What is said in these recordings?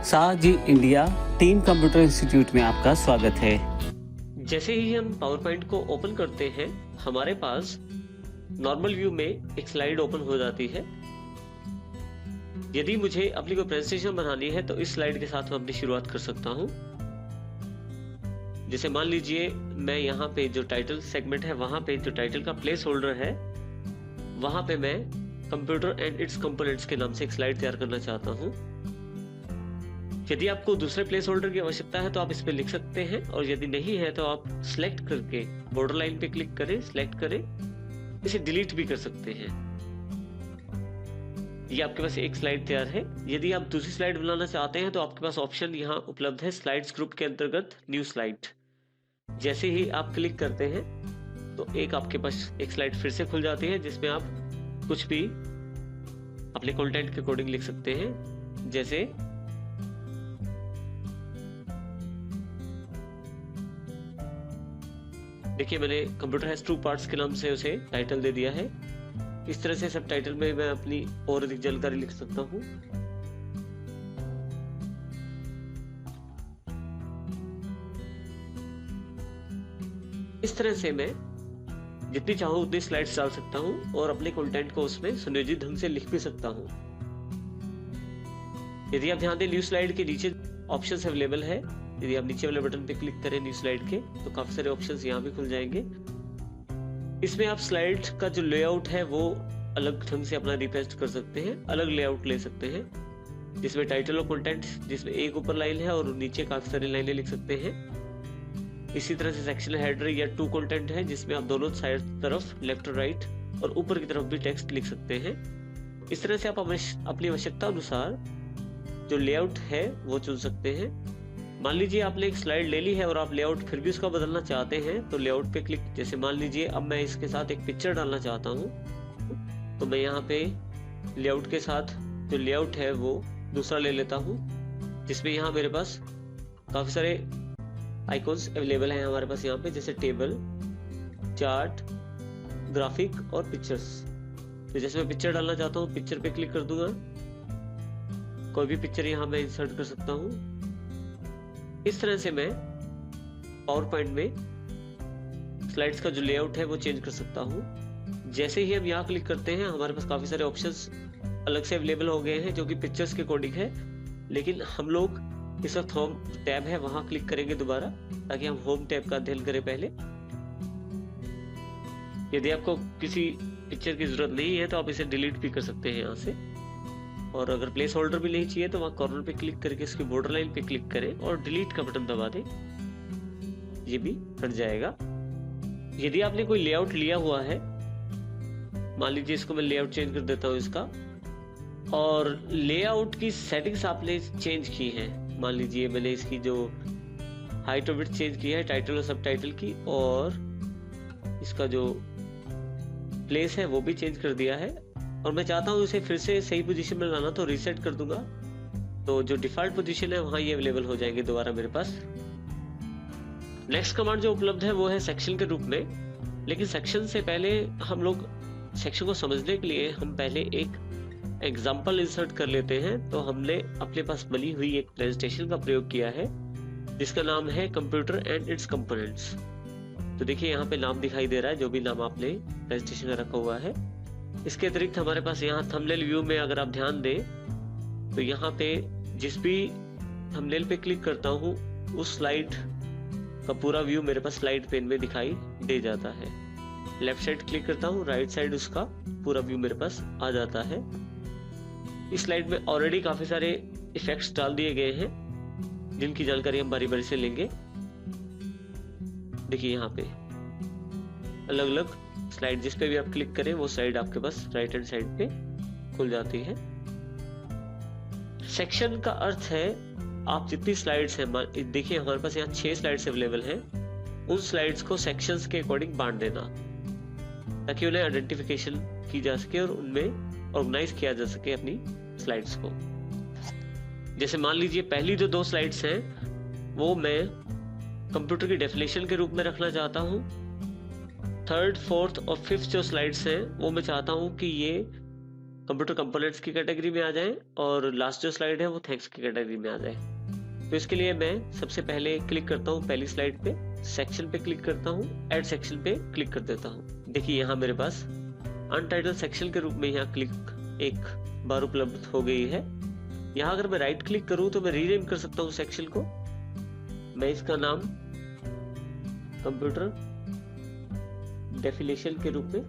साजी India team computer institute में आपका स्वागत है। जैसे ही हम पावर पॉइंट को ओपन करते हैं, हमारे पास नॉर्मल व्यू में एक स्लाइड ओपन हो जाती है। यदि मुझे अपनी कोई प्रेजेंटेशन बनानी है तो इस स्लाइड के साथ मैं अपनी शुरुआत कर सकता हूं। जैसे मान लीजिए मैं यहाँ पे जो टाइटल सेगमेंट है, वहां पे जो टाइटल का प्लेस होल्डर है, वहां पे मैं कंप्यूटर एंड इट्स कंपोनेंट्स के नाम से एक स्लाइड तैयार करना चाहता हूं। यदि आपको दूसरे प्लेस होल्डर की आवश्यकता है तो आप इस पे लिख सकते हैं, और यदि नहीं है तो आप सिलेक्ट करके बॉर्डर लाइन पे क्लिक करें, सिलेक्ट करें, इसे डिलीट भी कर सकते हैं। ये आपके पास एक स्लाइड तैयार है। यदि आप दूसरी स्लाइड बनाना चाहते हैं तो आपके पास ऑप्शन यहाँ उपलब्ध है स्लाइड्स ग्रुप के अंतर्गत न्यू स्लाइड। जैसे ही आप क्लिक करते हैं तो एक आपके पास एक स्लाइड फिर से खुल जाती है, जिसमें आप कुछ भी अपने कंटेंट के अकॉर्डिंग लिख सकते हैं। जैसे देखिए, मैंने कंप्यूटर हैज टू पार्ट्स के नाम से उसे टाइटल दे दिया है। इस तरह से सब टाइटल में मैं अपनी और अधिक जानकारी लिख सकता हूं। इस तरह से मैं जितनी चाहूं उतनी स्लाइड्स डाल सकता हूं और अपने कंटेंट को उसमें सुनियोजित ढंग से लिख भी सकता हूं। यदि आप ध्यान दें, न्यू स्लाइड के नीचे ऑप्शंस अवेलेबल है। यदि आप नीचे वाले बटन पे क्लिक करें न्यू स्लाइड के, तो काफी सारे ऑप्शंस यहाँ भी खुल जाएंगे। इसमें आप स्लाइड का जो लेआउट है वो अलग ढंग से अपना रिपेस्ट कर सकते हैं, अलग लेआउट ले सकते हैं, जिसमें टाइटल और कंटेंट, जिसमें एक ऊपर लाइन है और नीचे काफी सारी लाइनें लिख सकते हैं। इसी तरह से सेक्शन हेडर या टू कंटेंट है, जिसमें आप दोनों साइड तरफ लेफ्ट और राइट और ऊपर की तरफ भी टेक्स्ट लिख सकते हैं। इस तरह से आप अपनी आवश्यकता अनुसार जो लेआउट है वो चुन सकते हैं। मान लीजिए आपने एक स्लाइड ले ली है और आप लेआउट फिर भी उसका बदलना चाहते हैं, तो लेआउट पे क्लिक, जैसे मान लीजिए अब मैं इसके साथ एक पिक्चर डालना चाहता हूं, तो मैं यहाँ पे लेआउट के साथ जो लेआउट है वो दूसरा ले लेता हूं, जिसमें यहाँ मेरे पास काफी सारे आइकॉन्स अवेलेबल हैं हमारे पास यहाँ पे, जैसे टेबल, चार्ट, ग्राफिक और पिक्चर्स। तो जैसे मैं पिक्चर डालना चाहता हूँ, पिक्चर पे क्लिक कर दूंगा, कोई भी पिक्चर यहाँ मैं इंसर्ट कर सकता हूँ। इस तरह से मैं पावर पॉइंट में स्लाइड्स का जो लेआउट है वो चेंज कर सकता हूँ। जैसे ही हम यहाँ क्लिक करते हैं, हमारे पास काफी सारे ऑप्शंस अलग से अवेलेबल हो गए हैं जो कि पिक्चर्स के अकॉर्डिंग है, लेकिन हम लोग इस वक्त होम टैब है वहां क्लिक करेंगे दोबारा, ताकि हम होम टैब का अध्ययन करें पहले। यदि आपको किसी पिक्चर की जरूरत नहीं है तो आप इसे डिलीट भी कर सकते हैं यहाँ से, और अगर प्लेस होल्डर भी नहीं चाहिए तो वहां कॉर्नर पे क्लिक करके इसकी बॉर्डर लाइन पे क्लिक करें और डिलीट का बटन दबा दें, ये भी हट जाएगा। यदि आपने कोई लेआउट लिया हुआ है, मान लीजिए इसको मैं लेआउट चेंज कर देता हूँ इसका, और लेआउट की सेटिंग्स आपने चेंज की है, मान लीजिए मैंने इसकी जो हाइट और विड्थ चेंज की है टाइटल और सब टाइटल की, और इसका जो प्लेस है वो भी चेंज कर दिया है, और मैं चाहता हूँ इसे फिर से सही पोजीशन में लाना, तो रीसेट कर दूंगा, तो जो डिफॉल्ट पोजीशन है वहां ये अवेलेबल हो जाएंगे दोबारा मेरे पास। नेक्स्ट कमांड जो उपलब्ध है वो है सेक्शन के रूप में, लेकिन सेक्शन से पहले हम लोग सेक्शन को समझने के लिए हम पहले एक एग्जाम्पल इंसर्ट कर लेते हैं। तो हमने अपने पास बनी हुई एक प्रेजेंटेशन का प्रयोग किया है जिसका नाम है कंप्यूटर एंड इट्स कंपोनेंट्स। तो देखिए यहाँ पे नाम दिखाई दे रहा है, जो भी नाम आपने प्रेजेंटेशन में रखा हुआ है। इसके अतिरिक्त हमारे पास यहाँ थंबनेल व्यू में अगर आप ध्यान दें तो यहाँ पे जिस भी थंबनेल पे क्लिक करता हूँ उस स्लाइड का पूरा व्यू मेरे पास स्लाइड पेन में दिखाई दे जाता है। लेफ्ट साइड क्लिक करता हूँ, राइट साइड उसका पूरा व्यू मेरे पास आ जाता है। इस स्लाइड में ऑलरेडी काफी सारे इफेक्ट्स डाल दिए गए हैं जिनकी जानकारी हम बारी बारी से लेंगे। देखिए यहाँ पे अलग अलग स्लाइड, जिस पे भी आप क्लिक करें वो स्लाइड आपके पास राइट हैंड साइड पे खुल जाती है। सेक्शन का अर्थ है आप जितनी स्लाइड्स हैं, देखिए हमारे पास यहाँ 6 स्लाइड्स अवेलेबल हैं, उन स्लाइड्स को सेक्शंस के अकॉर्डिंग बांट देना, ताकि उन्हें आइडेंटिफिकेशन की जा सके और उनमें ऑर्गेनाइज किया जा सके अपनी स्लाइड्स को। जैसे मान लीजिए पहली जो 2 स्लाइड्स हैं वो मैं कंप्यूटर की डेफिनेशन के रूप में रखना चाहता हूँ। थर्ड, फोर्थ और फिफ्थ जो स्लाइड्स हैं वो मैं चाहता हूँ कि ये कंप्यूटर कंपोनेंट्स की कैटेगरी में आ जाएं और लास्ट जो स्लाइड है वो थैंक्स की कैटेगरी में आ जाए। तो इसके लिए मैं सबसे पहले क्लिक करता हूँ पहली स्लाइड पे, सेक्शन पे क्लिक करता हूँ, ऐड सेक्शन पे क्लिक कर देता हूँ। देखिए यहाँ मेरे पास अनटाइटल सेक्शन के रूप में यहाँ क्लिक एक बार उपलब्ध हो गई है। यहाँ अगर मैं राइट क्लिक करूँ तो मैं रीनेम कर सकता हूँ सेक्शन को। मैं इसका नाम कंप्यूटर डेफिनेशन के रूप में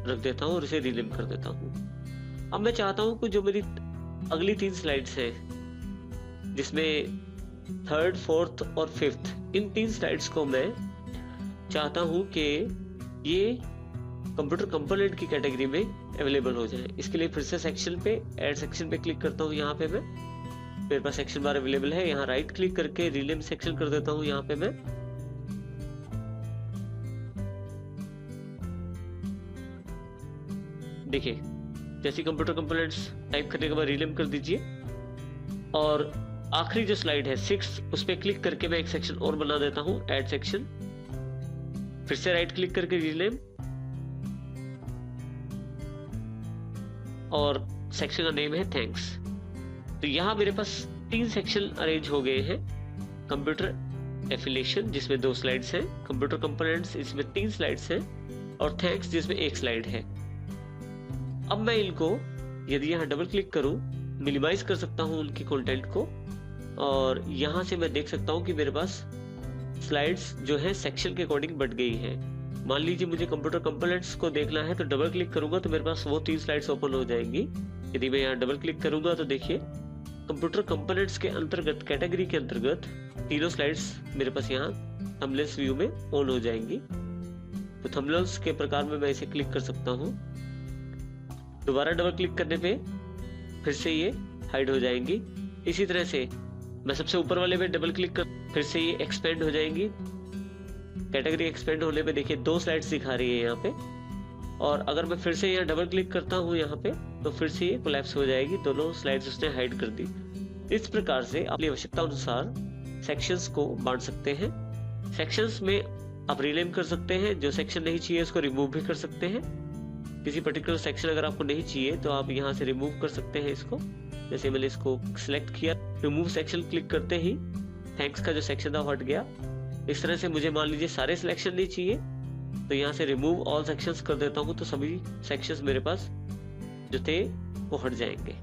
रख देता हूँ और इसे रीनेम कर देता हूँ। अब मैं चाहता हूँ कि जो मेरी अगली 3 स्लाइड्स हैं, जिसमें 3rd, 4th और 5th, इन 3 स्लाइड्स को मैं चाहता हूँ कि ये कंप्यूटर कंपोनेंट की कैटेगरी में अवेलेबल हो जाए। इसके लिए फिर से सेक्शन पे, ऐड सेक्शन पे क्लिक करता हूँ। यहाँ पे मैं, मेरे पास सेक्शन बार अवेलेबल है, यहाँ राइट क्लिक करके रीनेम सेक्शन कर देता हूँ। यहाँ पे मैं देखिए, जैसे कंप्यूटर कंपोनेंट्स टाइप करने के बाद रीनेम कर दीजिए और आखिरी जो स्लाइड है 6, उस पर क्लिक करके मैं एक सेक्शन और बना देता हूं, ऐड सेक्शन। फिर से राइट क्लिक करके रीनेम और सेक्शन का नेम है थैंक्स। तो यहां मेरे पास 3 सेक्शन अरेंज हो गए हैं। कंप्यूटर एफिलिएशन जिसमें 2 स्लाइड्स हैं, कंप्यूटर कंपोनेंट्स इसमें 3 स्लाइड्स हैं और थैंक्स जिसमें 1 स्लाइड है। अब मैं इनको यदि यहाँ डबल क्लिक करूं, मिनिमाइज कर सकता हूं उनकी कंटेंट को और यहां से मैं देख सकता हूं कि मेरे पास स्लाइड्स जो है सेक्शन के अकॉर्डिंग बढ़ गई है। मान लीजिए मुझे कंप्यूटर कंपोनेंट्स को देखना है तो डबल क्लिक करूंगा तो मेरे पास वो 3 स्लाइड्स ओपन हो जाएंगी। यदि मैं यहाँ डबल क्लिक करूंगा तो देखिए कंप्यूटर कंपोनेंट्स के अंतर्गत, कैटेगरी के अंतर्गत तीनों स्लाइड्स मेरे पास यहाँ थंबनेल्स व्यू में ऑन हो जाएंगी। तो थंबनेल्स के प्रकार में मैं इसे क्लिक कर सकता हूँ। दोबारा डबल क्लिक करने पे फिर से ये हाइड हो जाएंगी। इसी तरह से मैं सबसे ऊपर वाले पे डबल क्लिक कर, फिर से ये एक्सपेंड हो जाएंगी। कैटेगरी एक्सपेंड होने पे देखिए 2 स्लाइड्स दिखा रही है यहाँ पे। और अगर मैं फिर से यहाँ डबल क्लिक करता हूँ यहाँ पे तो फिर से ये कोलैप्स हो जाएगी, दोनों स्लाइड्स उसने हाइड कर दी। इस प्रकार से अपनी आवश्यकता अनुसार सेक्शंस को बांट सकते हैं। सेक्शंस में आप रीनेम कर सकते हैं, जो सेक्शन नहीं चाहिए उसको रिमूव भी कर सकते हैं। किसी पर्टिकुलर सेक्शन अगर आपको नहीं चाहिए तो आप यहाँ से रिमूव कर सकते हैं इसको। जैसे मैंने इसको सिलेक्ट किया, रिमूव सेक्शन क्लिक करते ही थैंक्स का जो सेक्शन था हट गया। इस तरह से मुझे मान लीजिए सारे सिलेक्शन नहीं चाहिए तो यहाँ से रिमूव ऑल सेक्शंस कर देता हूँ, तो सभी सेक्शंस मेरे पास जो थे वो हट जाएंगे।